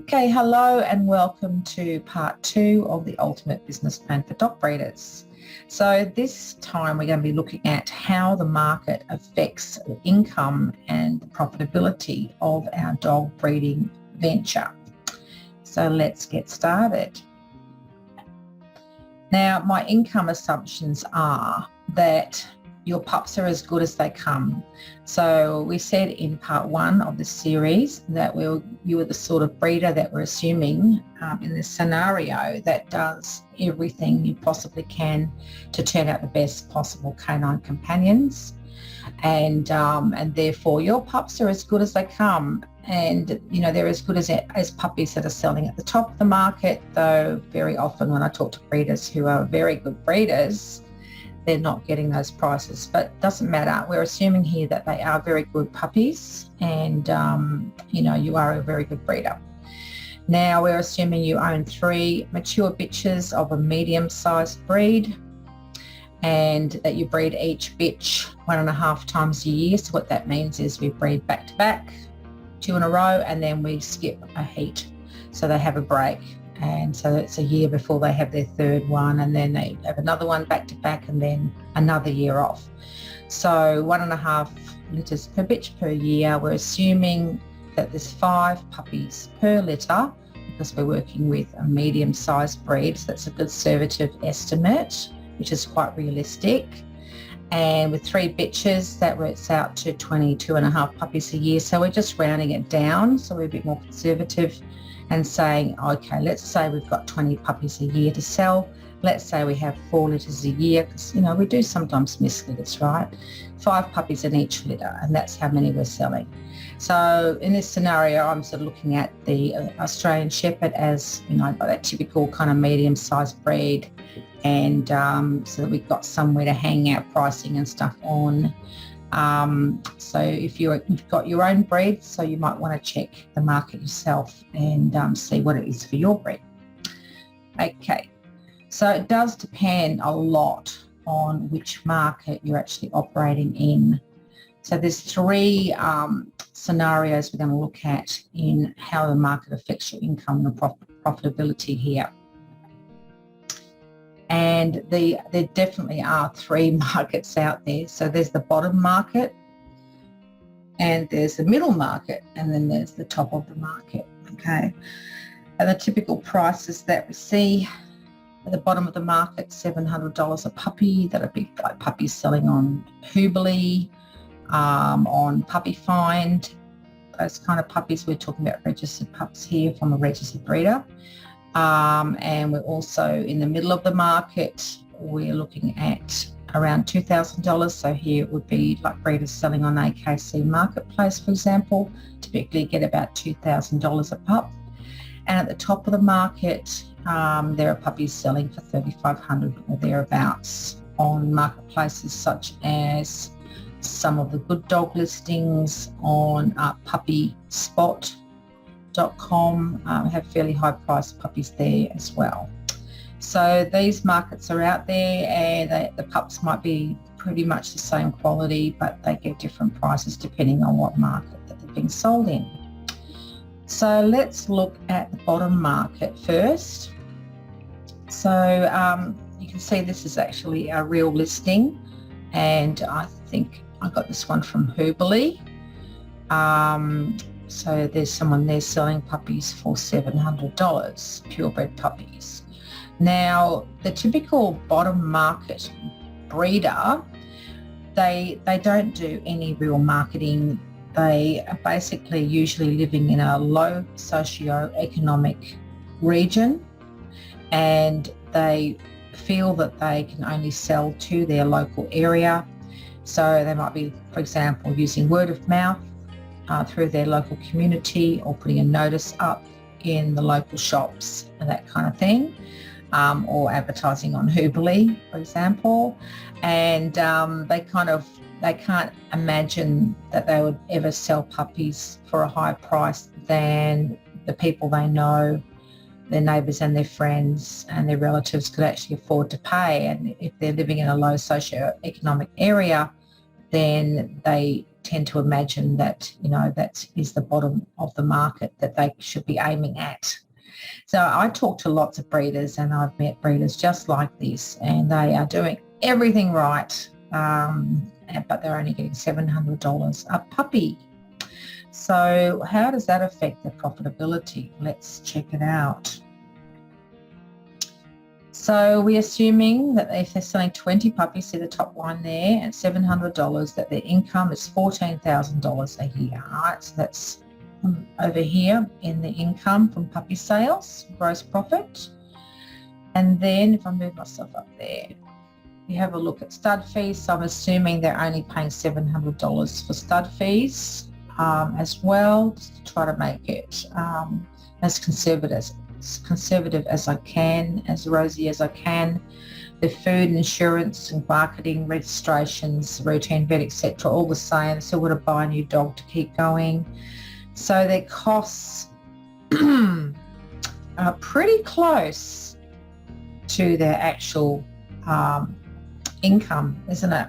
Okay, hello and welcome to part 2 of the Ultimate Business Plan for Dog Breeders. So this time we're going to be looking at how the market affects the income and the profitability of our dog breeding venture. So let's get started. Now, my income assumptions are that your pups are as good as they come. So we said in part 1 of the series that you were the sort of breeder that we're assuming in this scenario that does everything you possibly can to turn out the best possible canine companions, and therefore your pups are as good as they come. And they're as good as puppies that are selling at the top of the market, though very often when I talk to breeders who are very good breeders, they're not getting those prices, but it doesn't matter. We're assuming here that they are very good puppies and, you are a very good breeder. Now we're assuming you own 3 mature bitches of a medium-sized breed and that you breed each bitch 1.5 times a year. So what that means is we breed back to back, 2 in a row, and then we skip a heat. So they have a break. And so it's a year before they have their 3rd one, and then they have another one back to back, and then another year off. So 1.5 litres per bitch per year. We're assuming that there's 5 puppies per litter because we're working with a medium-sized breed. So that's a conservative estimate, which is quite realistic. And with 3 bitches, that works out to 22.5 puppies a year. So we're just rounding it down. So we're a bit more conservative and saying, okay, let's say we've got 20 puppies a year to sell. Let's say we have 4 litters a year, because, we do sometimes miss litters, right? 5 puppies in each litter, and that's how many we're selling. So in this scenario, I'm sort of looking at the Australian Shepherd as, that typical kind of medium-sized breed, and so that we've got somewhere to hang our pricing and stuff on. So if you've got your own breed, so you might want to check the market yourself and see what it is for your breed. Okay, so it does depend a lot on which market you're actually operating in. So there's 3 scenarios we're going to look at in how the market affects your income and profitability here. And there definitely are 3 markets out there. So there's the bottom market, and there's the middle market, and then there's the top of the market, okay? And the typical prices that we see at the bottom of the market, $700 a puppy. That are big like puppies selling on Hoobly, on Puppy Find, those kind of puppies. We're talking about registered pups here from a registered breeder. And we're also in the middle of the market. We're looking at around $2,000. So here it would be like breeders selling on AKC Marketplace, for example, typically get about $2,000 a pup. And at the top of the market, there are puppies selling for $3,500 or thereabouts on marketplaces such as some of the Good Dog listings on PuppySpot.com, have fairly high priced puppies there as well. So these markets are out there, and the pups might be pretty much the same quality, but they get different prices depending on what market that they're being sold in. So let's look at the bottom market first. So you can see this is actually a real listing, and I think I got this one from Hoobly. So there's someone there selling puppies for $700, purebred puppies. Now, the typical bottom market breeder, they don't do any real marketing. They are basically usually living in a low socio-economic region, and they feel that they can only sell to their local area. So they might be, for example, using word of mouth through their local community, or putting a notice up in the local shops and that kind of thing, or advertising on Hoobly, for example. And they can't imagine that they would ever sell puppies for a higher price than the people they know, their neighbours and their friends and their relatives could actually afford to pay. And if they're living in a low socio-economic area, then they tend to imagine that, that is the bottom of the market that they should be aiming at. So I talk to lots of breeders, and I've met breeders just like this, and they are doing everything right, but they're only getting $700 a puppy. So how does that affect their profitability? Let's check it out. So we're assuming that if they're selling 20 puppies, see the top line there, at $700, that their income is $14,000 a year, right? So that's over here in the income from puppy sales, gross profit. And then if I move myself up there, you have a look at stud fees. So I'm assuming they're only paying $700 for stud fees as well, just to try to make it as conservative as I can, as rosy as I can. The food, insurance and marketing, registrations, routine vet, etc., all the same. So would I buy a new dog to keep going? So their costs are pretty close to their actual income, isn't it?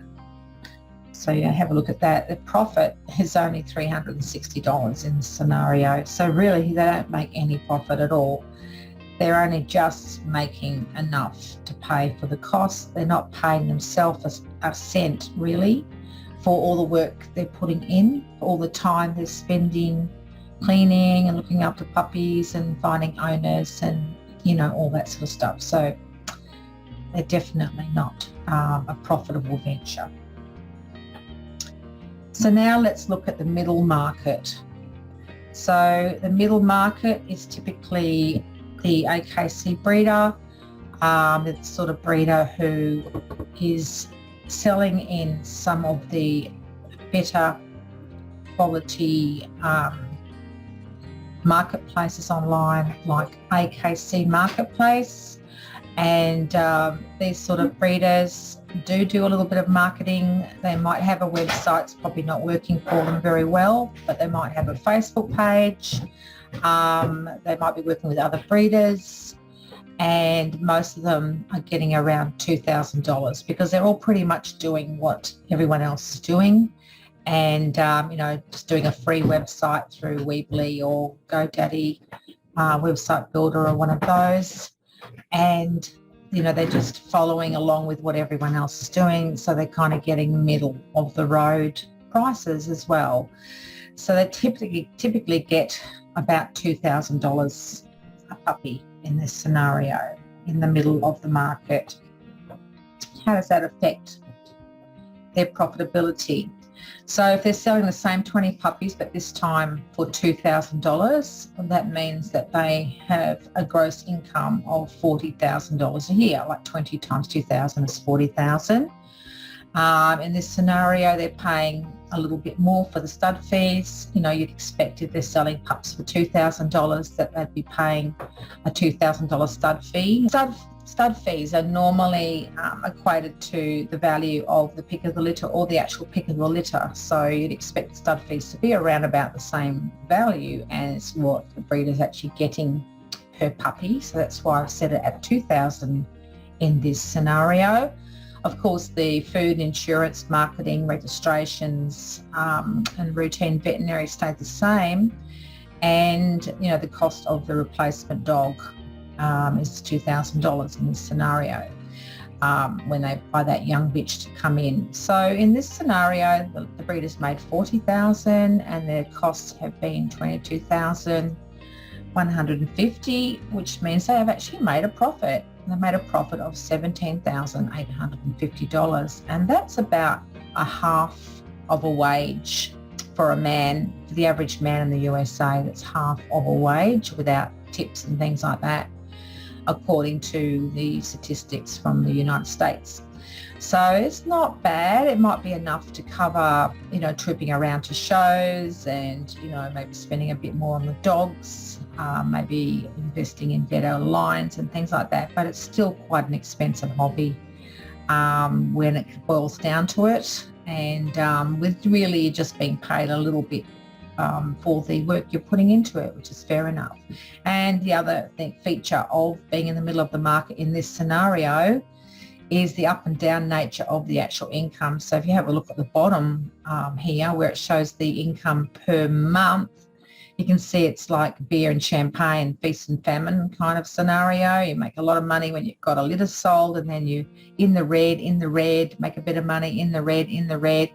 So have a look at that. The profit is only $360 in this scenario. So really they don't make any profit at all. They're only just making enough to pay for the costs. They're not paying themselves a cent really for all the work they're putting in, for all the time they're spending cleaning and looking after puppies and finding owners and, all that sort of stuff. So they're definitely not a profitable venture. So now let's look at the middle market. So the middle market is typically the AKC breeder, the sort of breeder who is selling in some of the better quality marketplaces online, like AKC Marketplace, and these sort of breeders do a little bit of marketing. They might have a website, it's probably not working for them very well, but they might have a Facebook page. They might be working with other breeders, and most of them are getting around $2,000 because they're all pretty much doing what everyone else is doing, and just doing a free website through Weebly or GoDaddy, website builder or one of those, and they're just following along with what everyone else is doing, so they're kind of getting middle of the road prices as well. So they typically get about $2,000 a puppy in this scenario in the middle of the market. How does that affect their profitability? So if they're selling the same 20 puppies but this time for $2,000, that means that they have a gross income of $40,000 a year, like 20 times 2,000 is 40,000. In this scenario, they're paying a little bit more for the stud fees. You'd expect if they're selling pups for $2,000 that they'd be paying a $2,000 stud fee. Stud fees are normally equated to the value of the pick of the litter or the actual pick of the litter. So you'd expect stud fees to be around about the same value as what the breeder's actually getting per puppy. So that's why I've set it at $2,000 in this scenario. Of course, the food, insurance, marketing, registrations, and routine veterinary stay the same. And, the cost of the replacement dog is $2,000 in this scenario when they buy that young bitch to come in. So in this scenario, the breeders made $40,000 and their costs have been $22,150, which means they have actually made a profit. They made a profit of $17,850, and that's about a half of a wage for a man. For the average man in the USA, that's half of a wage without tips and things like that, according to the statistics from the United States. So it's not bad. It might be enough to cover, trooping around to shows and, maybe spending a bit more on the dogs, maybe investing in better lines and things like that. But it's still quite an expensive hobby when it boils down to it. And with really just being paid a little bit for the work you're putting into it, which is fair enough. And the other feature of being in the middle of the market in this scenario is the up and down nature of the actual income. So if you have a look at the bottom here where it shows the income per month, you can see it's like beer and champagne, feast and famine kind of scenario. You make a lot of money when you've got a litter sold, and then you in the red, make a bit of money in the red.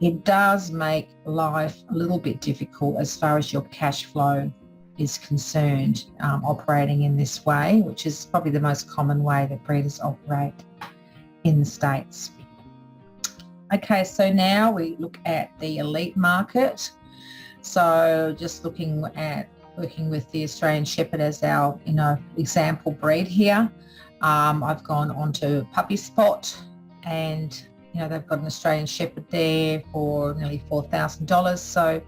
It does make life a little bit difficult as far as your cash flow is concerned, operating in this way, which is probably the most common way that breeders operate in the States. Okay, so now we look at the elite market. So just looking with the Australian Shepherd as our, example breed here. I've gone on to Puppy Spot, and they've got an Australian Shepherd there for nearly $4,000. So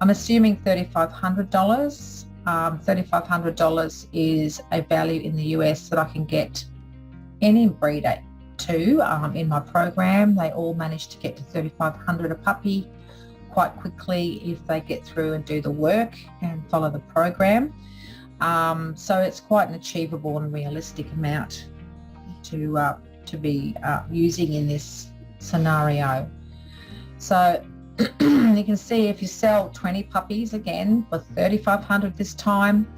I'm assuming $3,500. $3,500 is a value in the US that I can get any breeder to in my program. They all manage to get to $3,500 a puppy quite quickly if they get through and do the work and follow the program. So it's quite an achievable and realistic amount to be using in this scenario. So you can see if you sell 20 puppies again for $3,500 this time,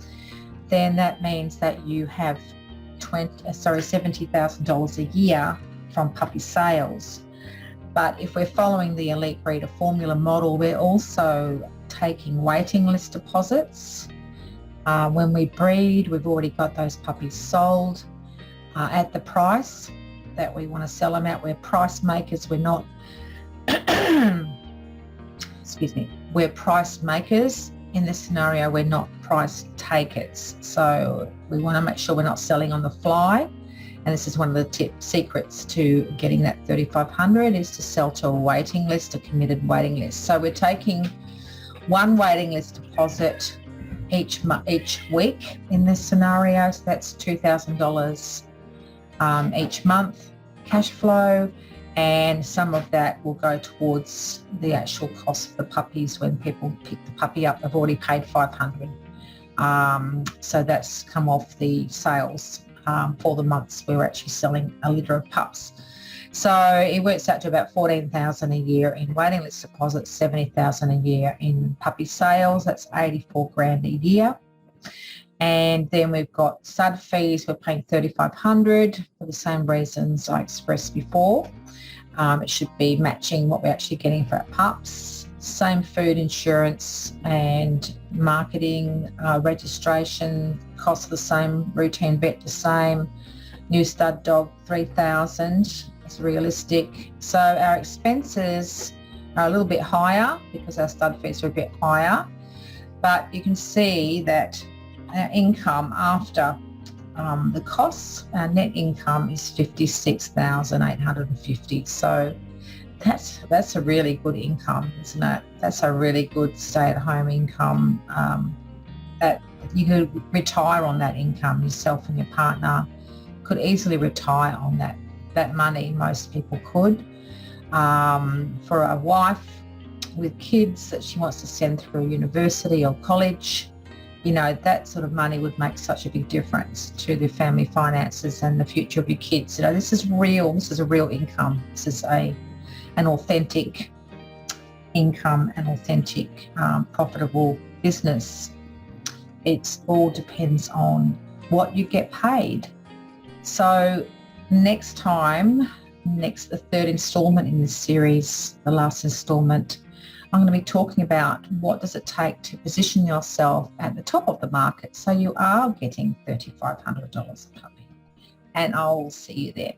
then that means that you have $70,000 a year from puppy sales. But if we're following the Elite Breeder formula model, we're also taking waiting list deposits. When we breed, we've already got those puppies sold at the price that we want to sell them at. We're price makers. We're not, we're price makers. In this scenario, we're not price takers. So we want to make sure we're not selling on the fly. And this is one of the secrets to getting that $3,500 is to sell to a waiting list, a committed waiting list. So we're taking one waiting list deposit each week in this scenario. So that's $2,000 each month cash flow, and some of that will go towards the actual cost of the puppies. When people pick the puppy up, they've already paid $500. So that's come off the sales for the months we were actually selling a litter of pups. So it works out to about $14,000 a year in waiting list deposits, $70,000 a year in puppy sales. That's $84,000 a year. And then we've got stud fees. We're paying $3,500 for the same reasons I expressed before. It should be matching what we're actually getting for our pups. Same food, insurance and marketing, registration, cost the same, routine vet the same, new stud dog $3,000. It's realistic. So our expenses are a little bit higher because our stud fees are a bit higher, but you can see that our income after the costs, our net income is $56,850. So that's a really good income, isn't it? That's a really good stay-at-home income that you could retire on. That income, yourself and your partner could easily retire on that money. Most people could. For a wife with kids that she wants to send through university or college, that sort of money would make such a big difference to the family finances and the future of your kids. This is real. This is a real income. This is an authentic income, an authentic profitable business. It all depends on what you get paid. So the third installment in this series, the last installment, I'm going to be talking about what does it take to position yourself at the top of the market so you are getting $3,500 a puppy. And I'll see you there.